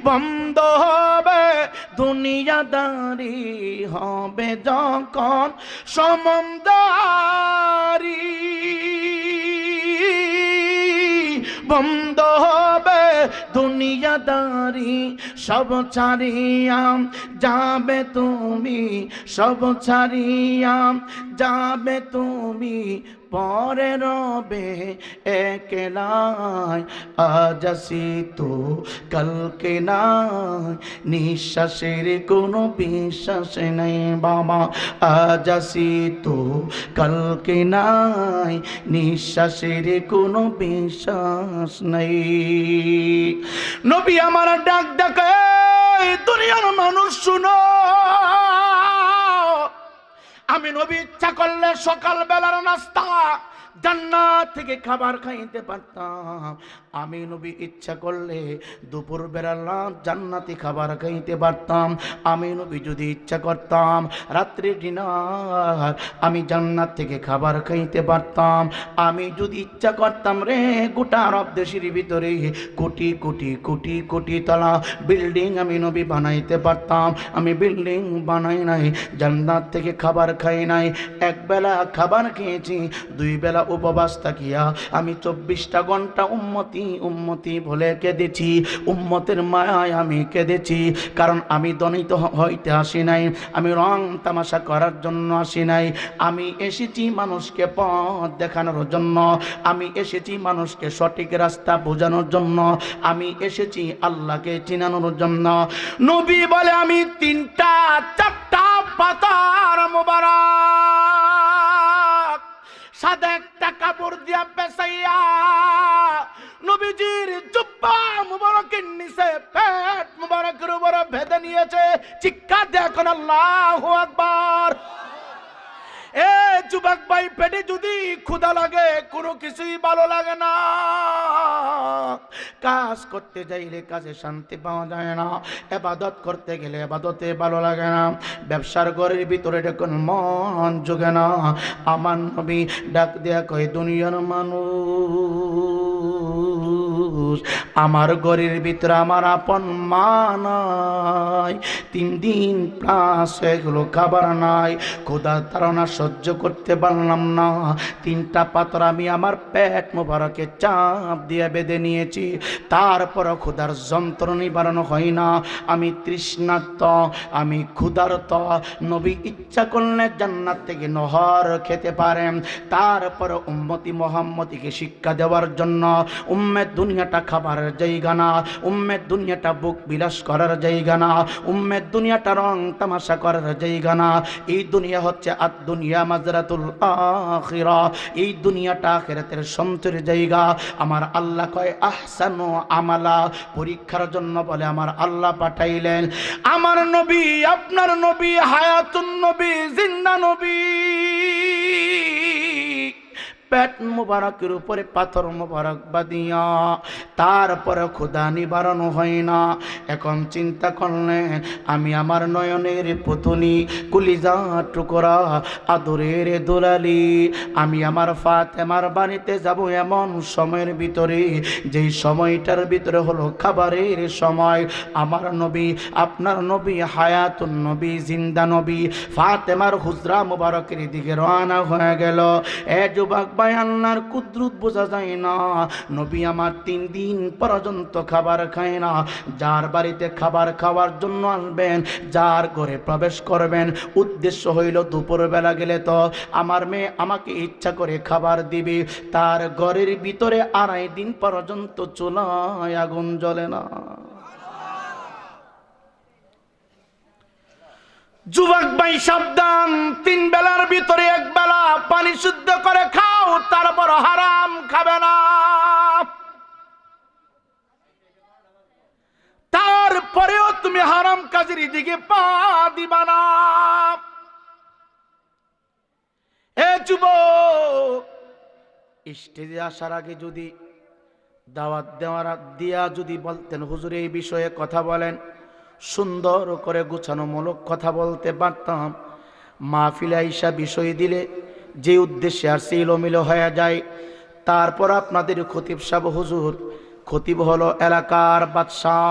বন্ধ হবে দুনিয়াদারি, হবে যখন সমমদারি, বন্ধ হবে দুনিয়াদারি, সব ছাড়িয়া যাবে তুমি, সব ছাড়িয়া যাবে তুমি, পরে রবে একলাই, আজ আসি তো কালকে নাই, নিঃশ্বাসের কোনো বিশ্বাস নেই বাবা, আজ আসি তো কালকে নাই, নিঃশ্বাসের কোনো বিশ্বাস নেই। নবী আমার ডাক ডাকে, দুনিয়ার মানুষ শুনো, আমি নবী ইচ্ছা করলে সকাল বেলার নাস্তা জান্নাত থেকে খাবার খাইতে পারতাম, আমি নবী ইচ্ছা করলে দুপুর বেলা জান্নাতি খাবার খাইতে পারতাম, আমি নবী যদি ইচ্ছা করতাম রাত্রে ডিনার আমি জান্নাত থেকে খাবার খাইতে পারতাম, আমি যদি ইচ্ছা করতাম রে গোটা আরব দেশের ভিতরে কোটি কোটি কোটি কোটি তলা বিল্ডিং আমি নবী বানাইতে পারতাম, আমি বিল্ডিং বানাই নাই, জান্নাত থেকে খাবার খাই নাই, এক বেলা খাবার খেয়েছি, দুই বেলা উপবাস থাকিয়া আমি 24টা ঘন্টা উম্মতি উম্মতি বলে কেঁদেছি, উম্মতের মায়ায় আমি কেঁদেছি, কারণ আমি দনিত হইতে আসি নাই, আমি রং তামাশা করার জন্য আসি নাই, আমি এসেছি মানুষকে পথ দেখানোর জন্য, আমি এসেছি মানুষকে সঠিক রাস্তা বোঝানোর জন্য, আমি এসেছি আল্লাহকে চিনানোর জন্য। নবী বলে আমি 3টা 4টা পাতার মোবারক সাদা একটা কাপড় দিয়া পেছাইয়া নবীজির জুব্বা মুবারকের নিচে পেট মুবারকের উপরে বেঁধে নিয়েছে, চিৎকার দেখুন আল্লাহু আকবার। এ যুবক ভাই, পেটে যদি ক্ষুধা লাগে কোনো কিছুই ভালো লাগে না, কাজ করতে যাইলে কাজে শান্তি পাওয়া যায় না, ইবাদত করতে গেলে ইবাদতে ভালো লাগে না, ব্যবসার ঘরের ভিতরে দেখুন মন জোগে না। আমার নবী ডাক দেয়া কয়, দুনিয়ার মানুষ, আমার ঘরের ভিতরে আমার আপন মা নাই, 3 দিন প্লাস হয়ে গেল খাবার নাই, ক্ষুধার তাড়না সহ্য করতে পারলাম না, 3টা পাথর আমি আমার পেট মোবারকে চাপ দিয়ে বেঁধে নিয়েছি, তারপর ক্ষুধার যন্ত্রণা নিবারণ হয় না, আমি তৃষ্ণার্ত, আমি ক্ষুধার্ত। নবী ইচ্ছা করলে জান্নাত থেকে নহর খেতে পারেন, তারপর উম্মতি মুহাম্মদীকে শিক্ষা দেওয়ার জন্য, উম্মের দুনিয়াটা খাবারের জায়গা না, উম্মের দুনিয়াটা বুক বিলাস করার জায়গা না, উম্মের দুনিয়াটা রং তামাশা করার জায়গা না, এই দুনিয়া হচ্ছে দুনিয়া মাজরাতুল আখিরা, এই দুনিয়াটা আখিরাতের সন্তুর জায়গা। আমার আল্লাহ কয় আহসানু আমালা, পরীক্ষার জন্য বলে আমার আল্লাহ পাঠাইলেন। আমার নবী, আপনার নবী, হায়াতুন নবী, জিন্দা নবী, পেট মুবারকের উপরে পাথর মুবারক বাঁধিয়া তারপরে ক্ষুধা নিবারণ হয় না। এখন চিন্তা করলেন, আমি আমার নয়নের পুতনি, কলিজা টুকরা, আদরের দুলালি, আমি আমার ফাতেমার বাড়িতে যাব এমন সময়ের ভিতরে, যেই সময়টার ভিতরে হলো খাবারের সময়। আমার নবী, আপনার নবী, হায়াতুন নবী, জিন্দা নবী, ফাতেমার হুজরা মুবারকের দিকে রওনা হয়ে গেল। এ যুবক ভাই, আল্লাহর কুদরত বোঝা যায় না। নবী আমার 3 দিন পর্যন্ত খাবার খায় না। যার বাড়িতে খাবার খাওয়ার জন্য আসবেন, যার ঘরে প্রবেশ করবেন, উদ্দেশ্য হইল দুপুরবেলা গেলে তো আমার মেয়ে আমাকে ইচ্ছা করে খাবার দিবে, তার ঘরের ভিতরে 2.5 দিন পর্যন্ত চুলায় আগুন জ্বলে না। যুবক ভাই সাবধান, 3 বেলার ভিতরে 1 বেলা পানি শুদ্ধ করে খাও, তারপর হারাম খাবে না। তারপরেও তুমি হারাম কাজের দিকে পা দিবা না। এ যুবক, স্টেজে আসার আগে যদি দাওয়াত দেওয়ার দিয়া যদি বলতেন, হুজুর এই বিষয়ে কথা বলেন, সুন্দর করে গুছানোমূলক কথা বলতে পারতাম। মাহফিলে আইসা বিষয় দিলে যে উদ্দেশ্যে আর সেই এলোমেলো হয়ে যায়। তারপর আপনাদের খতিব সাহেব হুজুর, খতিব হলো এলাকার বাদশাহ,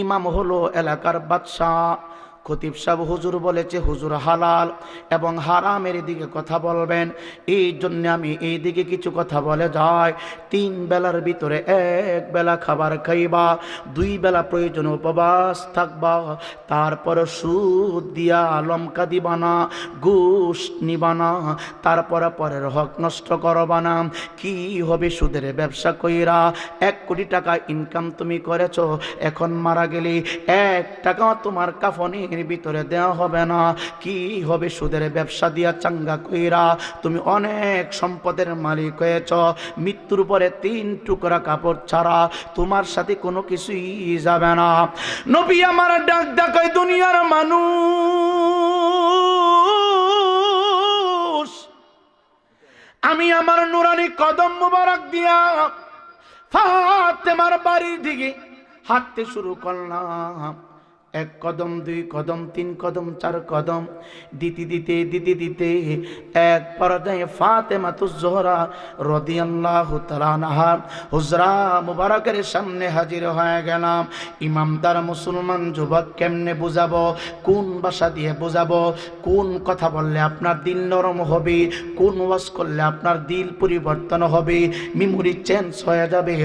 ইমাম হলো এলাকার বাদশাহ। খতিব সাহেব হুজুর বলেছে হুজুর হালাল এবং হারামের দিকে কথা বলবেন, এই জন্য আমি এই দিকে কিছু কথা বলে যাই। 3 বেলার ভিতরে 1 বেলা খাবার খাইবা, 2 বেলা প্রয়োজন উপবাস থাকবা, তারপরে সুদ দিয়া লমকা দিবা না, ঘুষ নিবা না, তারপরে পরের হক নষ্ট করবা না। কি হবে সুদের ব্যবসা কইরা 1 কোটি টাকা ইনকাম তুমি করেছো, এখন মারা গেলে 1 টাকাও তোমার কাফনের ভিতরে দেওয়া হবে না। কি হবে সুদের ব্যবসা দিয়া চাঙ্গা কইরা তুমি অনেক সম্পদের মালিক হয়েছ, মৃত্যুর পরে 3 টুকরা কাপড় ছাড়া তোমার সাথে কোনো কিছুই যাবে না। নবী আমার ডাক ডাকায় দুনিয়ার মানুষ, আমি আমার নুরানি কদম মুবারক দিয়া ফাতেমার বাড়ির দিকে হাঁটতে শুরু করলাম। 1 কদম, 2 কদম, 3 কদম, 4 কদম দিতে দিতে এক পর্যায়ে ফাতেমাতুজ জোহরা রাদিয়াল্লাহু তাআলা আনহা হুজরা মুবারকের সামনে হাজির হয়ে গেলাম। ইমামদার মুসলমান যুবক কেমনে বুঝাবো, কোন ভাষা দিয়ে বুঝাবো, কোন কথা বললে আপনার দিল নরম হবে, কোন ওয়াজ করলে আপনার দিল পরিবর্তন হবে, মেমোরি চেঞ্জ হয়ে যাবে,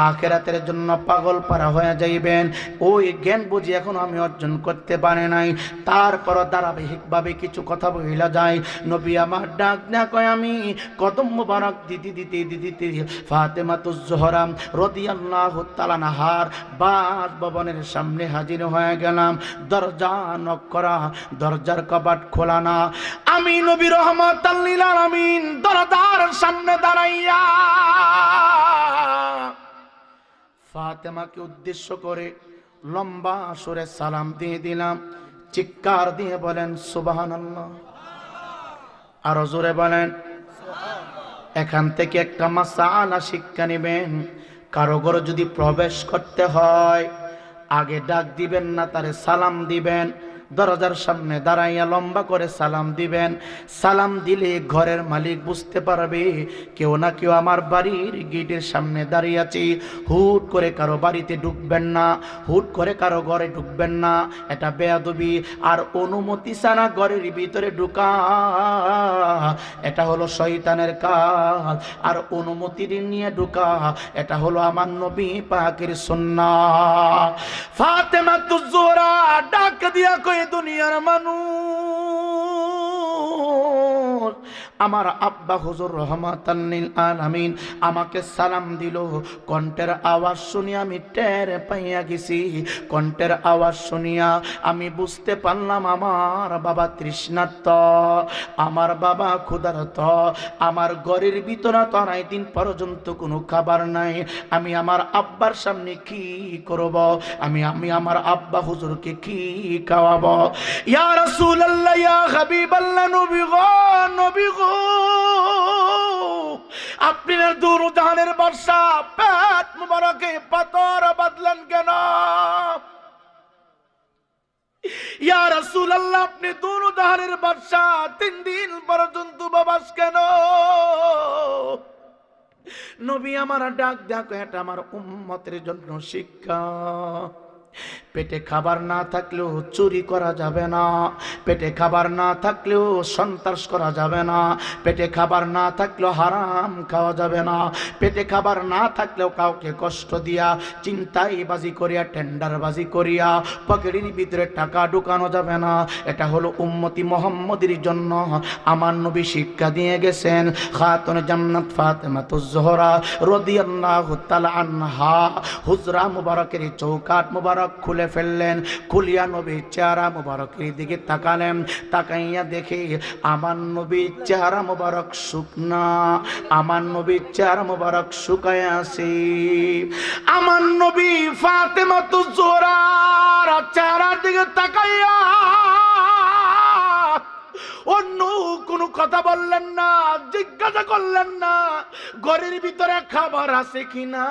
আখিরাতের জন্য পাগল পারা হয়ে যাইবেন। ওই জ্ঞান বুঝি এখন আমি অর্জন করতে পারে নাই। তারপর ধারাবাহিকভাবে কিছু কথা বইলা যায়। নবী আমার ডাক না কয় আমি কদম মুবারক দিতে ফাতেমাতুজ জোহরা রাদিয়াল্লাহু তাআলা আনহার বাসভবনের সামনে হাজির হয়ে গেলাম। দরজা নক করা, দরজার কবাট খোলা না। আমি নবী রহমাতাল লিল আলামিন দরজার সামনে দাঁড়াইয়া ফাতেমাকে উদ্দেশ্য করে লম্বা সুরে সালাম দিয়ে দিলাম। চিৎকার দিয়ে বলেন সুবহানাল্লাহ, আরো জোরে বলেন। এখান থেকে একটা মাসআলা শিক্ষা নেবেন, কারো ঘরে যদি প্রবেশ করতে হয় আগে ডাক দিবেন না, তারে সালাম দিবেন। দরজার সামনে দাঁড়াইয়া লম্বা করে সালাম দিবেন। সালাম দিলে ঘরের মালিক বুঝতে পারবে কেউ না কেউ আমার বাড়ির গেটের সামনে দাঁড়িয়ে আছে। হুট করে কারো বাড়িতে ঢুকবেন না, হুট করে কারো ঘরে ঢুকবেন না, এটা বেয়াদবি। আর অনুমতি ছাড়া ঘরের ভিতরে ঢুকা এটা হলো শয়তানের কাজ, আর অনুমতি নিয়ে ঢুকা এটা হলো আমার নবী পাকের সুন্নাহ। ফাতেমাতুজ জোহরা ডাক দিয়া কই দুনিয়ার মানুষ, আমার আব্বা হুজুর রহমাতাল লিল আলামিন আমাকে সালাম দিল। কণ্ঠের আওয়াজ শুনিয়া আমি টের পাইয়া গেছি। কণ্ঠের আওয়াজ শুনিয়া আমি বুঝতে পারলাম আমার বাবা তৃষ্ণার্ত, আমার বাবা ক্ষুধার্ত, আমার ঘরের ভিতরে তো 9 দিন পর্যন্ত কোনো খাবার নাই। আমি আমার আব্বার সামনে কি করব? আমি আমার আব্বা হুজুরকে কি খাওয়াবো? ইয়া রাসূলুল্লাহ, ইয়া হাবিবাল্লাহ, নবী গো, নবী গো, আপনি না দূর জাহানের বাদশা, পেট মুবারকে পাথর বাঁধলেন কেন? ইয়া রাসূলুল্লাহ, আপনি দূর জাহানের বাদশা, 3 দিন পর্যন্ত উপবাস কেন? নবী আমার ডাক দেখো, এটা আমার উম্মতের জন্য শিক্ষা। পেটে খাবার না থাকলেও চুরি করা যাবে না, পেটে খাবার না থাকলেও সন্ত্রাস করা যাবে না, পেটে খাবার না থাকলেও হারাম খাওয়া যাবে না, পেটে খাবার না থাকলেও কাউকে কষ্ট দিয়া, চিন্তাই বাজি করিয়া, টেন্ডার বাজি করিয়া পকেটের ভিতরে টাকা ঢুকানো যাবে না। এটা হলো উম্মতি মুহাম্মদের জন্য আমার নবী শিক্ষা দিয়ে গেছেন। খাতুনে জান্নাত ফাতেমাতুজ জোহরা রাদিয়াল্লাহু তাআলা আনহা হুজরা মুবারকের চৌকাট মুবারক খুলে ফেললেন। খুলিয়া নবীর চেহারা মুবারকের দিকে তাকালেন। তাকাইয়া দেখে আমার নবীর চেহারা মুবারক শুকনা, আমার নবীর চেহারা মুবারক শুকায় আছে। আমার নবী ফাতেমাতুজ জোহরার চেহারার দিকে তাকাইয়া অন্য কোন কোনো কথা বললেন না, জিজ্ঞাসা করলেন না ঘরের ভিতরে খাবার আছে কিনা,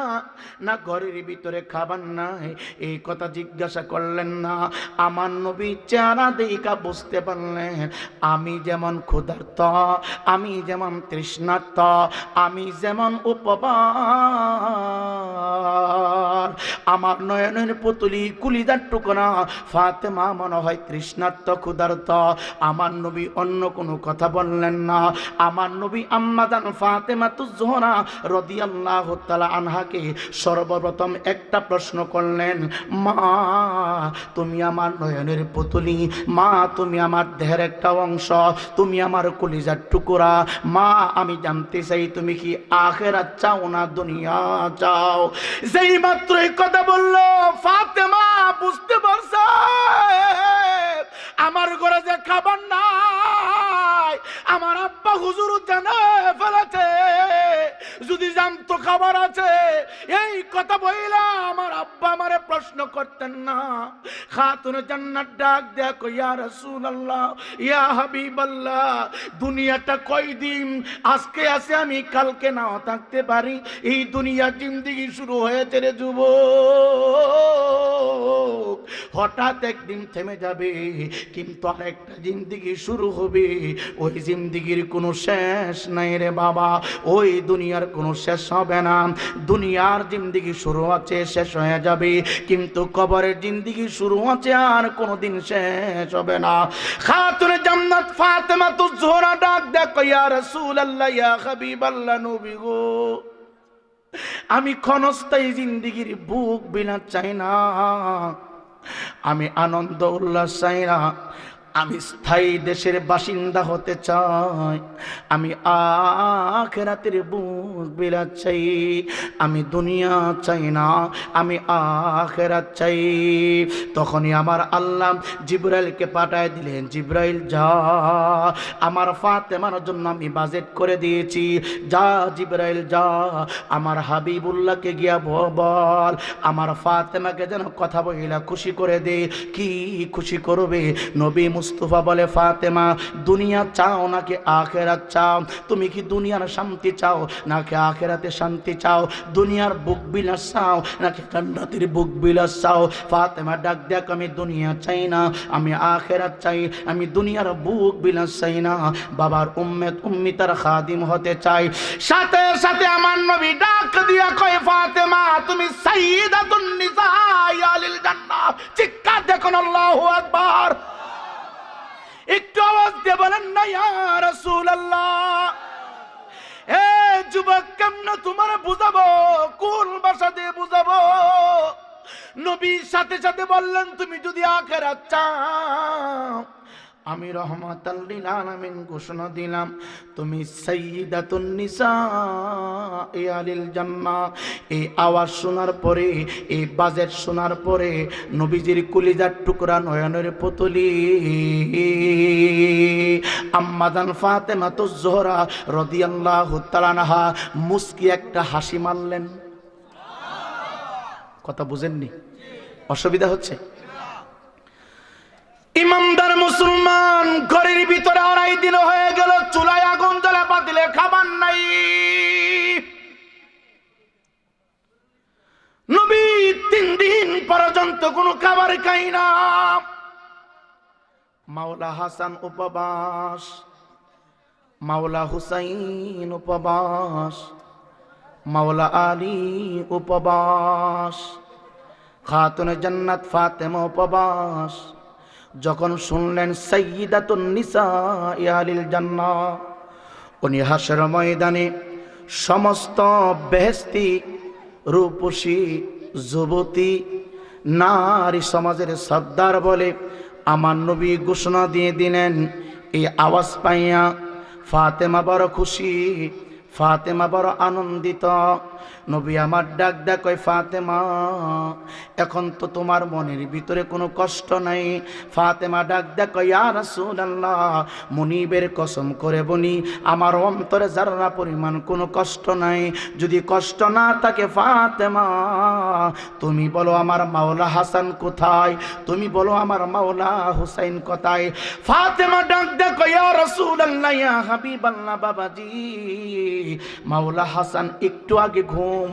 না ঘরের ভিতরে খাবার নাই এই কথা জিজ্ঞাসা করলেন না। আমার নবী চেহারা দেখা বুঝতে পারলেন আমি যেমন ক্ষুধার্ত, আমি যেমন তৃষ্ণার্ত, আমি যেমন উপবাস, আমার নয়নের পুতুলি কুলিদার টুকরা ফাতেমা মনে হয় তৃষ্ণার্ত ক্ষুধার্ত। আমার নবী অন্য কোনো কথা বললেন না। আমার নবী আম্মাজান ফাতেমাতুজ জোহরা রাদিয়াল্লাহু তাআলা আনহাকে সর্বপ্রথম একটা প্রশ্ন করলেন, মা তুমি আমার নয়নের পুতুলি, মা তুমি আমার দেহের একটা অংশ, তুমি আমার কলিজার টুকরা, মা আমি জানতে চাই তুমি কি আখিরাত চাও না দুনিয়া চাও? যেই মাত্র এই কথা বললো ফাতেমা বুঝতে পারছে আমার ঘরে যে খাবার নাই, আমার আব্বা হুজুর জানে ফেলেছে, যদি জানতো খাবার আছে এই কথা বইলা আমার আব্বা আমারে প্রশ্ন করতেন না। খাতুনে জান্নাত ডাক দেয়া কই, ইয়া রাসূলুল্লাহ, ইয়া হাবিবাল্লাহ, দুনিয়াটা কয়দিন, আজকে আছে আমি কালকে নাও থাকতে পারি, এই দুনিয়া জিন্দেগি শুরু হয়েছে রে যুবক, হঠাৎ একদিন থেমে যাবে, কিন্তু আরেকটা জিন্দেগি শুরু হবে, ওই জিন্দেগির কোনো শেষ নাই রে বাবা, ওই দুনিয়ার কোনো শেষ হবে না। দুনিয়ার জিন্দেগি শুরু আছে শেষ হয়ে যাবে, কিন্তু কবরের জিন্দেগি শুরু আছে আর কোনোদিন শেষ হবে না। খাতুনে জান্নাত ফাতেমাতুজ জোহরা ডাক দেখো, ইয়া রাসূলুল্লাহ, ইয়া হাবিবাল্লাহ, নবী গো আমি ক্ষণস্থায়ী জিন্দেগির বুক বিলাস চাই না, আমি আনন্দ উল্লাস চাই না, আমি স্থায়ী দেশের বাসিন্দা হতে চাই, আমি আখিরাতের বুক বিলাস চাই, আমি দুনিয়া চাই না, আমি আখিরাত চাই। তখনই আমার আল্লাহ জিবরাইলকে পাঠায় দিলেন, জিবরাইল যা, আমার ফাতেমার জন্য আমি বাজেট করে দিয়েছি, যা জিবরাইল যা, আমার হাবিবুল্লাহকে গিয়া বল আমার ফাতেমাকে যেন কথা বইলা খুশি করে দে। কি খুশি করবে? নবী মুস্তাফা বলে, ফাতেমা দুনিয়া চাও নাকি আখিরাত চাও? তুমি কি দুনিয়ার শান্তি চাও নাকি আখিরাতে শান্তি চাও? দুনিয়ার বুক বিলাস চাও নাকি জান্নাতের বুক বিলাস চাও? ফাতেমা ডাক দেখ, আমি দুনিয়া চাই না, আমি আখিরাত চাই, আমি দুনিয়ার বুক বিলাস চাই না, বাবার উম্মত উম্মিতার খাদিম হতে চাই। সাথে সাথে আমার নবী ডাক দিয়া কয়, ফাতেমা তুমি সাইয়্যিদাতুন নিসা আলিল জান্নাহ। চিৎকার দেখুন, আল্লাহু আকবার। একটু আওয়াজ দিয়ে বলেন না ইয়া রাসূলুল্লাহ। এ যুবক কেমনে তোমার বুঝাবো, কোন ভাষা দিয়ে বুঝাবো? নবী সাথে সাথে বললেন, তুমি যদি আখিরাত চাও আমি রহমাতাল লিল আলামিন ঘোষণা দিলাম, তুমি সাইয়্যিদাতুন নিসা আলিল জান্নাহ। এই আওয়াজ শোনার পরে, এই বাজেট শোনার পরে নবীজির কলিজার টুকরা নয়নের পুতুলি আম্মাজান ফাতেমাতুজ জোহরা রাদিয়াল্লাহু তাআলা আনহা মুস্কি একটা হাসি মারলেন। কথা বুঝেননি? অসুবিধা হচ্ছে? ইমানদার মুসলমান, ঘরের ভিতরে 2.5 দিন হয়ে গেল, চুলায় আগুন জ্বালা পাতিলে খাবার নাই। নবী 3 দিন পর্যন্ত কোনো খাবার খাই না। মাওলা হাসান উপবাস, মাওলা হুসাইন উপবাস, মাওলা আলী উপবাস, খাতুনে জান্নাত ফাতেমা উপবাস। যখন শুনলেন সাইয়্যিদাতুন নিসা আলিল জান্নাহ, উনি হাসর ময়দানে সমস্ত বেহেশতি রূপসী যুবতী নারী সমাজের সর্দার বলে আমার নবী ঘোষণা দিয়ে দিলেন। এই আওয়াজ পাইয়া ফাতেমা বড় খুশি, ফাতেমা বড় আনন্দিত। নবী আমার ডাক ডাক কই, ফাতেমা এখন তো তোমার মনের ভিতরে কোনো কষ্ট নাই। ফাতেমা ডাক ডাক কই, ইয়া রাসূলুল্লাহ, মুনিবের কসম করে বলি আমার অন্তরে যারা পরিমাণ কোনো কষ্ট নাই। যদি কষ্ট না থাকে ফাতেমা, তুমি বলো আমার মাওলা হাসান কোথায়, তুমি বলো আমার মাওলা হুসাইন কোথায়। ফাতেমা ডাক ডাক কই, ইয়া রাসূলুল্লাহ, ইয়া হাবিবাল্লাহ, বাবাজি মাওলা হাসান একটু আগে ঘুম,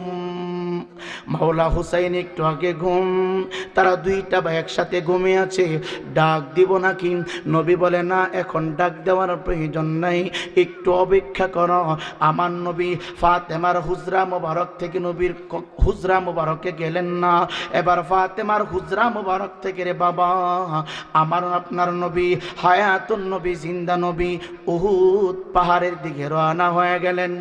মাওলা হুসাইন একটু আগে ঘুম, তারা দুইটা ভাই একসাথে ঘুমে আছে, ডাক দিব নাকি? নবী বলে না, এখন ডাক দেওয়ার প্রয়োজন নাই, একটু অপেক্ষা করো। আমার নবী ফাতেমার হুজরা মোবারক থেকে নবীর হুজরা মোবারকে গেলেন না, এবার ফাতেমার হুজরা মোবারক থেকে রে বাবা আমার আপনার নবী হায়াতুন নবী জিন্দা নবী উহুদ পাহাড়ের দিকে রওনা হয়ে গেলেন।